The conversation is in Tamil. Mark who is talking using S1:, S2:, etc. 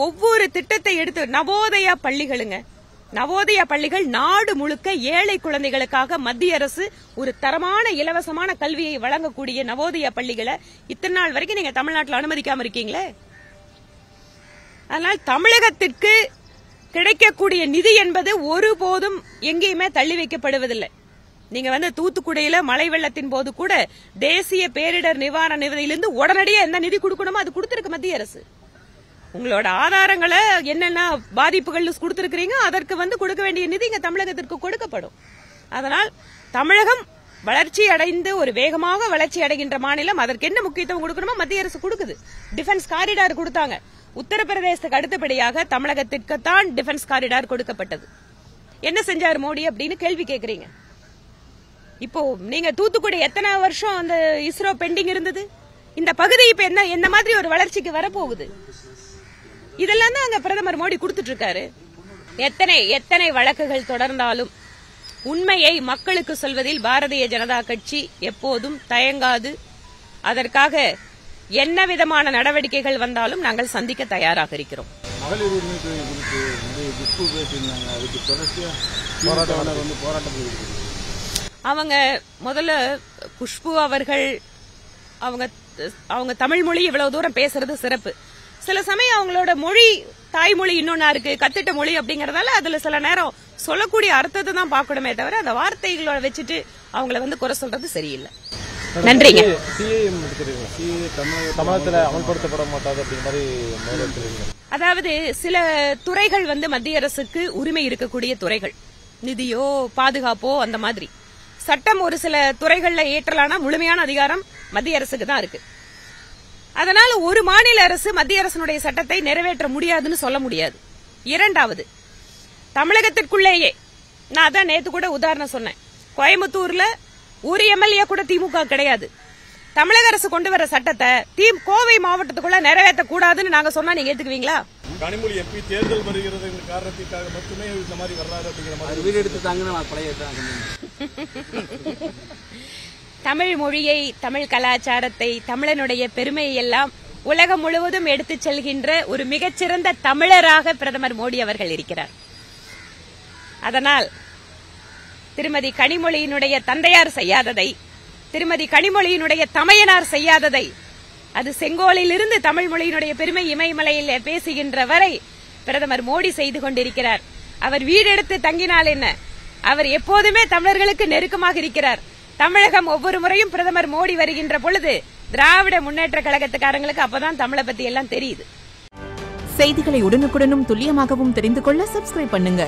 S1: ஒவ்வொரு திட்டத்தை எடுத்து நவோதயா பள்ளிகளுங்க, நவோதயா பள்ளிகள் நாடு முழுக்க ஏழை குழந்தைகளுக்காக மத்திய அரசு ஒரு தரமான இலவசமான கல்வியை வழங்கக்கூடிய நவோதயா பள்ளிகளை இத்தனை நாள் வரைக்கும் நீங்க தமிழ்நாட்டில் அனுமதிக்காம இருக்கீங்களே. அதனால் தமிழகத்திற்கு கிடைக்கக்கூடிய நிதி என்பது ஒருபோதும் எங்கேயுமே தள்ளி வைக்கப்படுவதில்லை. நீங்க தூத்துக்குடியில மழை வெள்ளத்தின் போது கூட தேசிய பேரிடர் நிவாரண நிதியிலிருந்து உடனடியாக என்ன நிதி கொடுக்கணுமோ அது கொடுத்திருக்கு மத்திய அரசு. உங்களோட ஆதாரங்களை என்னென்ன பாதிப்புகள் கொடுத்திருக்கிறீங்க அதற்கு கொடுக்க வேண்டிய நிதி இங்க தமிழகத்திற்கு கொடுக்கப்படும். அதனால் தமிழகம் வளர்ச்சி அடைந்து ஒரு வேகமாக வளர்ச்சி அடைகின்ற மாநிலம். அதற்கு என்ன முக்கியத்துவம் கொடுக்கணுமோ மத்திய அரசு கொடுக்குது. டிஃபென்ஸ் காரிடார் கொடுத்தாங்க. உத்தரப்பிரதேசத்துக்கு அடுத்தபடியாக தமிழகத்திற்கு தான் டிஃபென்ஸ் காரிடார் கொடுக்கப்பட்டது. என்ன செஞ்சார் மோடி அப்படின்னு கேள்வி கேட்கறீங்க. இப்போ நீங்க தூத்துக்குடி எத்தனை வருஷம் அந்த இஸ்ரோ பெண்டிங் இருந்தது? இந்த பகுதி இப்ப என்ன மாதிரி ஒரு வளர்ச்சிக்கு வரப்போகுது? இதெல்லாம் தான் அங்க பிரதமர் மோடி கொடுத்துட்டு இருக்காரு. எத்தனை வழக்குகள் தொடர்ந்தாலும் உண்மையை மக்களுக்கு சொல்வதில் பாரதிய ஜனதா கட்சி எப்போதும் தயங்காது. அதற்காக என்ன விதமான நடவடிக்கைகள் வந்தாலும் நாங்கள் சந்திக்க தயாராக இருக்கிறோம்.
S2: மகளிர் உரிமை
S1: அவங்க முதல்ல குஷ்பு அவர்கள் அவங்க தமிழ் மொழி இவ்வளவு தூரம் பேசுறது சிறப்பு. சில சமயம் அவங்களோட மொழி தாய்மொழி இன்னொன்னா இருக்கு, கத்துட்ட மொழி அப்படிங்கறதால அதுல சில நேரம் சொல்லக்கூடிய அர்த்தத்தை தான் பார்க்கணுமே தவிர அந்த வார்த்தைகளோட வச்சுட்டு அவங்கள குறை சொல்றது சரியில்லை. நன்றிங்க.
S2: தமிழகத்தில் அமல்படுத்தப்பட மாட்டாது அப்படிங்கிற மாதிரி.
S1: அதாவது சில துறைகள் மத்திய அரசுக்கு உரிமை இருக்கக்கூடிய துறைகள், நிதியோ பாதுகாப்போ அந்த மாதிரி. சட்டம் ஒரு சில துறைகள்ல ஏற்றலான முழுமையான அதிகாரம் மத்திய அரசுக்கு தான் இருக்கு. அதனால ஒரு மாநில அரசு மத்திய அரசினுடைய சட்டத்தை நிறைவேற்ற முடியாதுன்னு சொல்ல முடியாது. இரண்டாவது, தமிழகத்திற்குள்ளேயே நான் அதான் நேத்து கூட உதாரணம் சொன்னேன். கோயம்புத்தூர்ல ஒரு எம்எல்ஏ கூட திமுக கிடையாது. தமிழக அரசு கொண்டு வர சட்டத்தை கோவை மாவட்டத்துக்குள்ள நிறைவேற்ற கூடாதுன்னு நாங்க சொன்னா நீங்க ஏத்துக்குவீங்களா?
S2: கனிமொழி எம்பி தேர்தல் வருகிறது காரணத்திற்காக மட்டுமே இந்த மாதிரி வர்றாரு அப்படிங்கிற மாதிரி வீடு எடுத்துட்டாங்கன்னு பழைய
S1: தமிழ் மொழியை, தமிழ் கலாச்சாரத்தை, தமிழனுடைய பெருமையை எல்லாம் உலகம் முழுவதும் எடுத்துச் செல்கின்ற ஒரு மிகச்சிறந்த தமிழராக பிரதமர் மோடி அவர்கள் இருக்கிறார். அதனால் திருமதி கனிமொழியினுடைய தந்தையார் செய்யாததை, திருமதி கனிமொழியினுடைய தமையனார் செய்யாததை, அது செங்கோலில் இருந்து தமிழ் மொழியினுடைய பெருமை இமயமலையில் பேசுகின்ற வரை பிரதமர் மோடி செய்து கொண்டிருக்கிறார். அவர் வீடெடுத்து தங்கினால் என்ன, அவர் எப்போதுமே தமிழர்களுக்கு நெருக்கமாக இருக்கிறார். தமிழகம் ஒவ்வொரு முறையும் பிரதமர் மோடி வருகின்ற பொழுது திராவிட முன்னேற்ற கழகத்துக்காரங்களுக்கு அப்பதான் தமிழை பத்தி எல்லாம் தெரியுது.
S3: செய்திகளை உடனுக்குடனும் துல்லியமாகவும் தெரிந்து கொள்ள சப்ஸ்கிரைப் பண்ணுங்க.